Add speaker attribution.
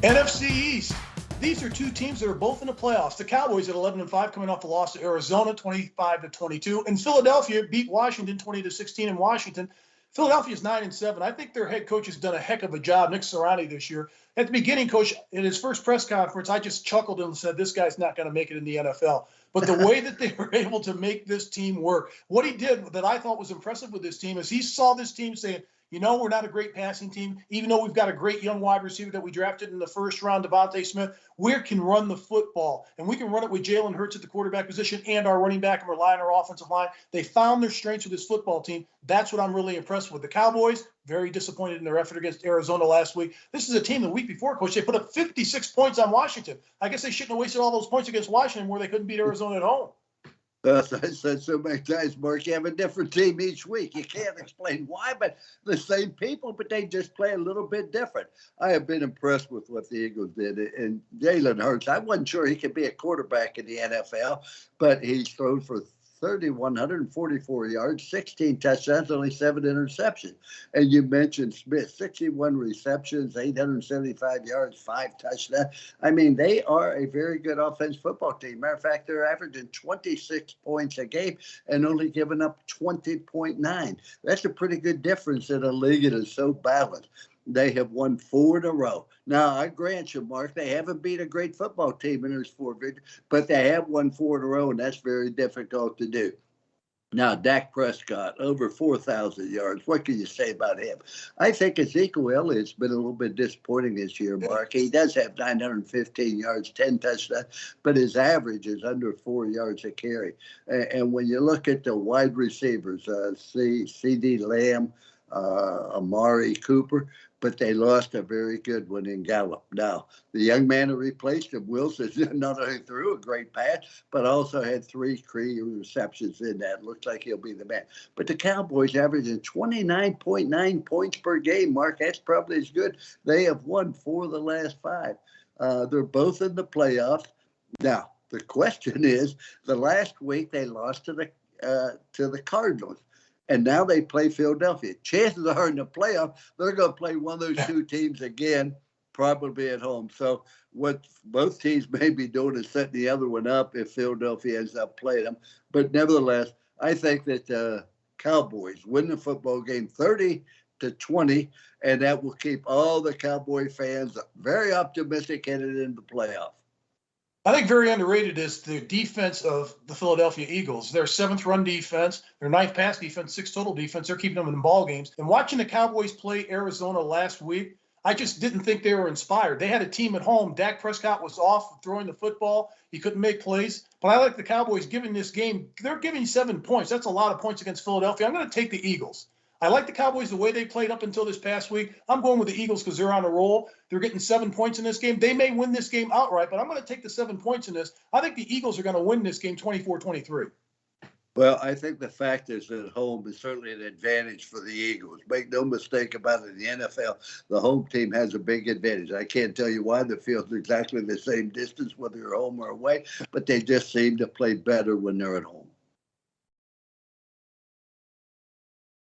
Speaker 1: NFC East. These are two teams that are both in the playoffs. The Cowboys at 11-5 coming off the loss to Arizona 25-22. And Philadelphia beat Washington 20-16 in Washington. Philadelphia's 9-7. I think their head coach has done a heck of a job, Nick Sirianni, this year. At the beginning, coach, in his first press conference, I just chuckled and said, this guy's not going to make it in the NFL. But the way that they were able to make this team work, what he did that I thought was impressive with this team is he saw this team saying, you know, we're not a great passing team, even though we've got a great young wide receiver that we drafted in the first round, Devontae Smith. We can run the football, and we can run it with Jalen Hurts at the quarterback position and our running back and rely on our offensive line. They found their strengths with this football team. That's what I'm really impressed with. The Cowboys, very disappointed in their effort against Arizona last week. This is a team the week before, coach, they put up 56 points on Washington. I guess they shouldn't have wasted all those points against Washington where they couldn't beat Arizona at home.
Speaker 2: As I said so many times, Mark, you have a different team each week. You can't explain why, but the same people, but they just play a little bit different. I have been impressed with what the Eagles did. And Jalen Hurts, I wasn't sure he could be a quarterback in the NFL, but he's thrown for 3,144 yards, 16 touchdowns, only 7 interceptions. And you mentioned Smith, 61 receptions, 875 yards, 5 touchdowns. I mean, they are a very good offense football team. Matter of fact, they're averaging 26 points a game and only giving up 20.9. That's a pretty good difference in a league that is so balanced. They have won 4 in a row. Now, I grant you, Mark, they haven't beat a great football team in those 4 victories, but they have won 4 in a row, and that's very difficult to do. Now, Dak Prescott, over 4,000 yards. What can you say about him? I think Ezekiel Elliott's been a little bit disappointing this year, Mark. He does have 915 yards, 10 touchdowns, but his average is under 4 yards a carry. And when you look at the wide receivers, C.D. Lamb, Amari Cooper, but they lost a very good one in Gallup. Now, the young man who replaced him, Wilson, not only threw a great pass, but also had 3 key receptions in that. Looks like he'll be the man. But the Cowboys averaging 29.9 points per game, Mark. That's probably as good. They have won 4 of the last 5. They're both in the playoffs. Now, the question is, the last week they lost to the Cardinals. And now they play Philadelphia. Chances are in the playoff, they're going to play one of those 2 teams again, probably at home. So what both teams may be doing is setting the other one up if Philadelphia ends up playing them. But nevertheless, I think that the Cowboys win the football game 30-20, and that will keep all the Cowboy fans very optimistic headed into the playoff.
Speaker 1: I think very underrated is the defense of the Philadelphia Eagles. Their 7th run defense, their 9th pass defense, 6 total defense. They're keeping them in ball games. And watching the Cowboys play Arizona last week, I just didn't think they were inspired. They had a team at home. Dak Prescott was off throwing the football. He couldn't make plays. But I like the Cowboys giving this game. They're giving 7 points. That's a lot of points against Philadelphia. I'm going to take the Eagles. I like the Cowboys the way they played up until this past week. I'm going with the Eagles because they're on a roll. They're getting 7 points in this game. They may win this game outright, but I'm going to take the 7 points in this. I think the Eagles are going to win this game 24-23.
Speaker 2: Well, I think the fact is at home is certainly an advantage for the Eagles. Make no mistake about it. In the NFL, the home team has a big advantage. I can't tell you why. The field's exactly the same distance, whether you're home or away, but they just seem to play better when they're at home.